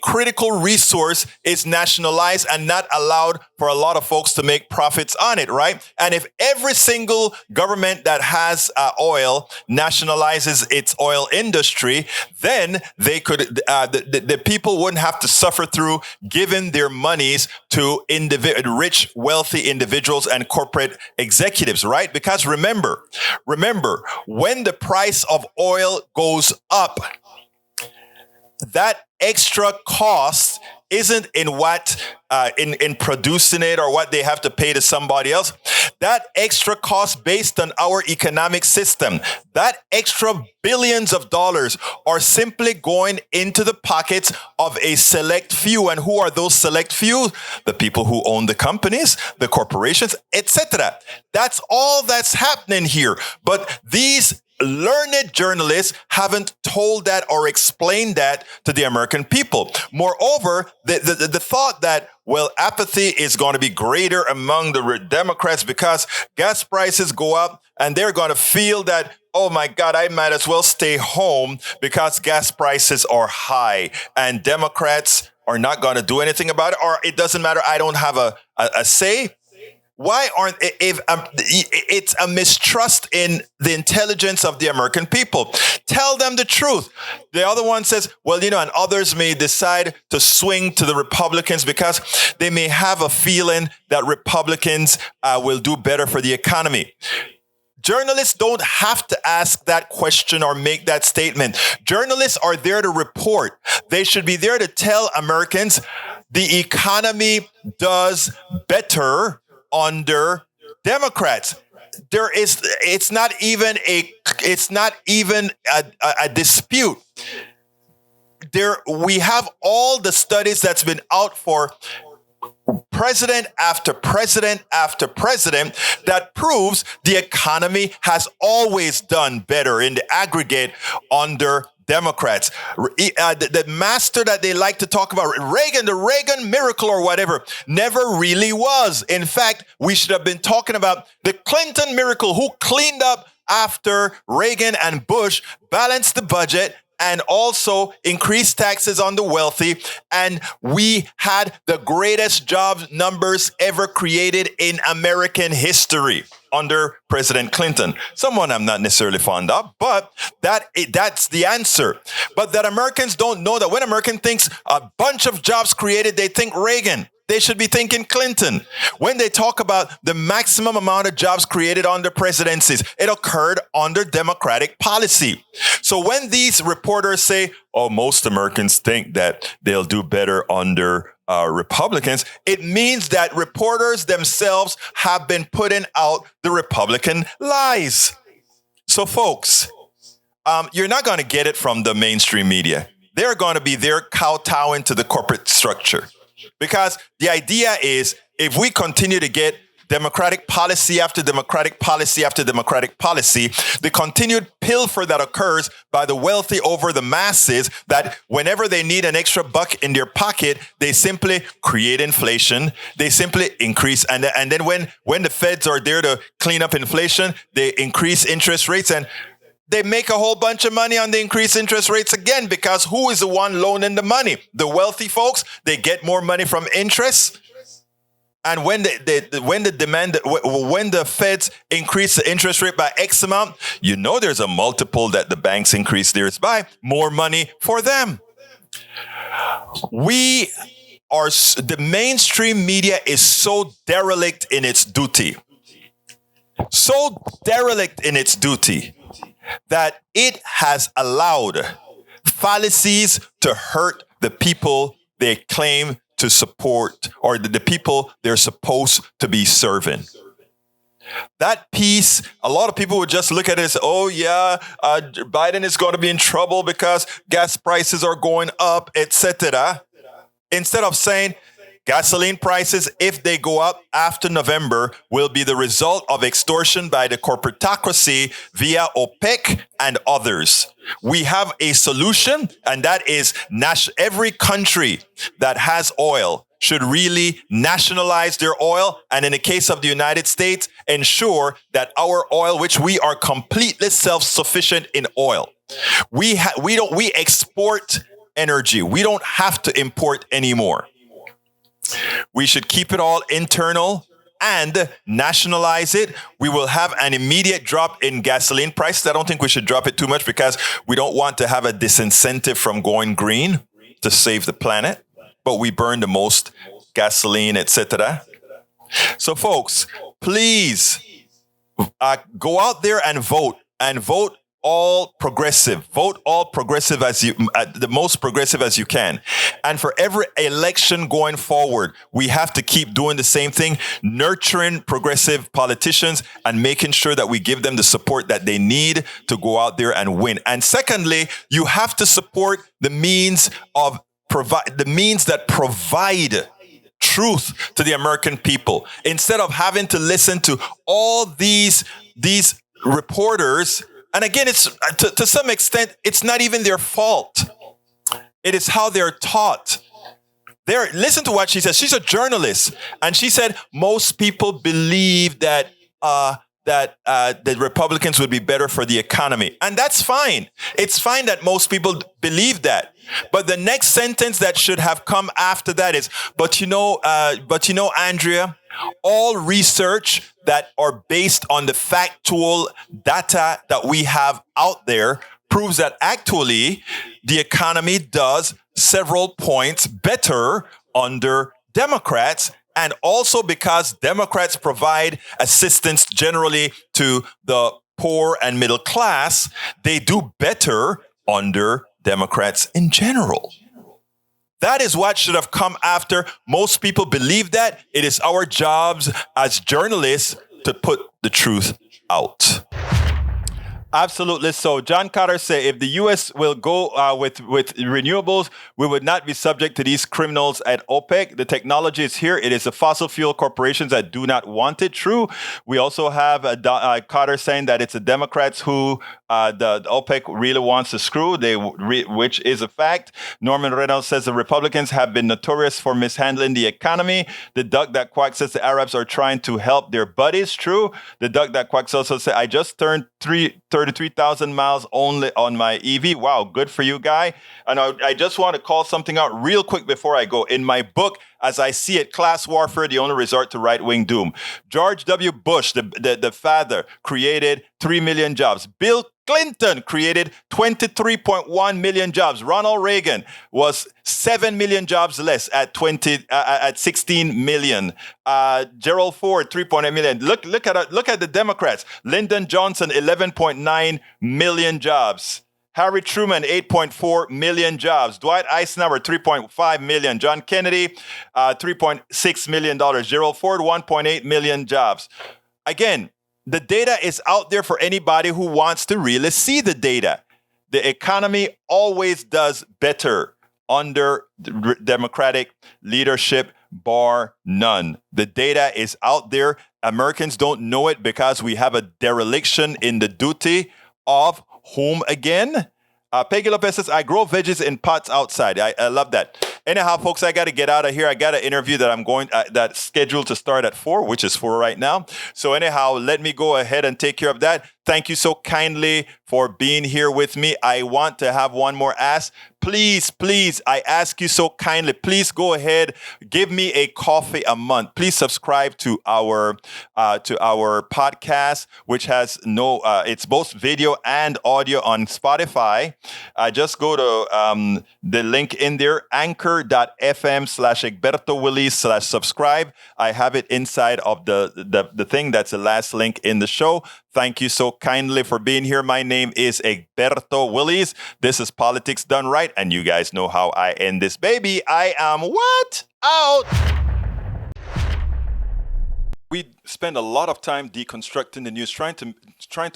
A: critical resource is nationalized and not allowed for a lot of folks to make profits on it, right? And if every single government that has oil nationalizes its oil industry, then they could the people wouldn't have to suffer through giving their monies to rich, wealthy individuals and corporate executives, right? Because remember, when the price of oil goes up, that extra cost isn't in what in producing it or what they have to pay to somebody else. That extra cost based on our economic system, that extra billions of dollars are simply going into the pockets of a select few. And who are those select few? The people who own the companies, the corporations, etc. That's all that's happening here. But these learned journalists haven't told that or explained that to the American people. Moreover, the thought that, well, apathy is going to be greater among the Democrats because gas prices go up and they're going to feel that, oh my God, I might as well stay home because gas prices are high and Democrats are not going to do anything about it, or it doesn't matter, I don't have a say. Why aren't if it's a mistrust in the intelligence of the American people? Tell them the truth. The other one says, well, and others may decide to swing to the Republicans because they may have a feeling that Republicans will do better for the economy. Journalists don't have to ask that question or make that statement. Journalists are there to report. They should be there to tell Americans the economy does better under Democrats. It's not even a dispute. We have all the studies that's been out for president after president after president that proves the economy has always done better in the aggregate under Democrats. The master that they like to talk about, the Reagan miracle or whatever, never really was. In fact, we should have been talking about the Clinton miracle, who cleaned up after Reagan and Bush, balanced the budget, and also increased taxes on the wealthy. And we had the greatest job numbers ever created in American history under President Clinton. Someone I'm not necessarily fond of, but that's the answer. But that Americans don't know that when American thinks a bunch of jobs created, they think Reagan. They should be thinking Clinton. When they talk about the maximum amount of jobs created under presidencies, it occurred under Democratic policy. So when these reporters say, oh, most Americans think that they'll do better under Republicans, it means that reporters themselves have been putting out the Republican lies. So folks, you're not going to get it from the mainstream media. They're going to be there kowtowing to the corporate structure. Because the idea is, if we continue to get Democratic policy after Democratic policy after Democratic policy, the continued pilfer that occurs by the wealthy over the masses, that whenever they need an extra buck in their pocket, they simply create inflation. They simply increase. And then when the feds are there to clean up inflation, they increase interest rates, and they make a whole bunch of money on the increased interest rates again, because who is the one loaning the money? The wealthy folks. They get more money from interest. And when the feds increase the interest rate by X amount, there's a multiple that the banks increase theirs by, more money for them. The mainstream media is so derelict in its duty. So derelict in its duty that it has allowed fallacies to hurt the people they claim to support, or the people they're supposed to be serving. That piece, a lot of people would just look at it and say, oh yeah, Biden is going to be in trouble because gas prices are going up, etc. Instead of saying, gasoline prices, if they go up after November, will be the result of extortion by the corporatocracy via OPEC and others. We have a solution, and that is every country that has oil should really nationalize their oil, and in the case of the United States, ensure that our oil, which we are completely self-sufficient in oil, we export energy. We don't have to import anymore. We should keep it all internal and nationalize it. We will have an immediate drop in gasoline prices. I don't think we should drop it too much, because we don't want to have a disincentive from going green to save the planet, but we burn the most gasoline, etc. So folks, please go out there and vote all progressive. Vote all progressive the most progressive as you can. And for every election going forward, we have to keep doing the same thing, nurturing progressive politicians and making sure that we give them the support that they need to go out there and win. And secondly, you have to support the means that provide truth to the American people, instead of having to listen to all these reporters. And again, it's to some extent, it's not even their fault. It is how they're taught. Listen to what she says. She's a journalist, and she said most people believe that the Republicans would be better for the economy, and that's fine. It's fine that most people believe that. But the next sentence that should have come after that is, but you know, Andrea, All research that are based on the factual data that we have out there proves that actually the economy does several points better under Democrats, and also because Democrats provide assistance generally to the poor and middle class, they do better under Democrats in general. That is what should have come after. Most people believe that. It is our jobs as journalists to put the truth out. Absolutely. So John Carter said, if the U.S. will go with renewables, we would not be subject to these criminals at OPEC. The technology is here. It is the fossil fuel corporations that do not want it. True. We also have Carter saying that it's the Democrats who the OPEC really wants to screw, which is a fact. Norman Reynolds says the Republicans have been notorious for mishandling the economy. The duck that quacks says the Arabs are trying to help their buddies. True. The duck that quacks also said, I just turned 33,000 miles only on my EV. Wow, good for you, guy. And I just want to call something out real quick before I go. In my book, As I See It, Class Warfare, the Only Resort to Right-Wing Doom, George W. Bush, the father, created 3 million jobs. Bill Clinton created 23.1 million jobs. Ronald Reagan was 7 million jobs less at 16 million. Gerald Ford, 3.8 million. Look at the Democrats. Lyndon Johnson, 11.9 million jobs. Harry Truman, 8.4 million jobs. Dwight Eisenhower, 3.5 million. John Kennedy, $3.6 million. Gerald Ford, 1.8 million jobs. Again, the data is out there for anybody who wants to really see the data. The economy always does better under the Democratic leadership, bar none. The data is out there. Americans don't know it because we have a dereliction in the duty of whom again? Peggy Lopez says, I grow veggies in pots outside. I love that. Anyhow, folks, I got to get out of here. I got an interview that that's scheduled to start at 4, which is 4 right now. So anyhow, let me go ahead and take care of that. Thank you so kindly for being here with me. I want to have one more ask. Please, I ask you so kindly, please go ahead, give me a coffee a month. Please subscribe to our podcast, which has it's both video and audio on Spotify. Just go to the link in there, anchor.fm/EgbertoWillies/subscribe. I have it inside of the thing. That's the last link in the show. Thank you so kindly for being here. My name is Egberto Willies. This is Politics Done Right, and you guys know how I end this baby. I am what? Out! We spend a lot of time deconstructing the news, trying to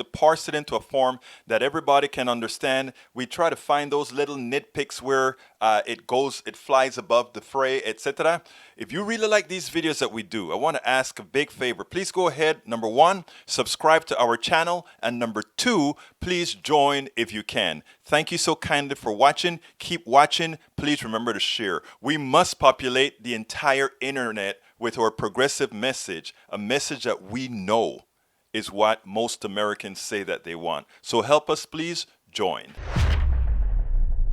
A: parse it into a form that everybody can understand. We try to find those little nitpicks where it flies above the fray, etc. If you really like these videos that we do, I want to ask a big favor. Please go ahead, number 1, subscribe to our channel, and number 2, please join if you can. Thank you so kindly for watching. Keep watching. Please remember to share. We must populate the entire internet with our progressive message, a message that we know is what most Americans say that they want. So help us, please join.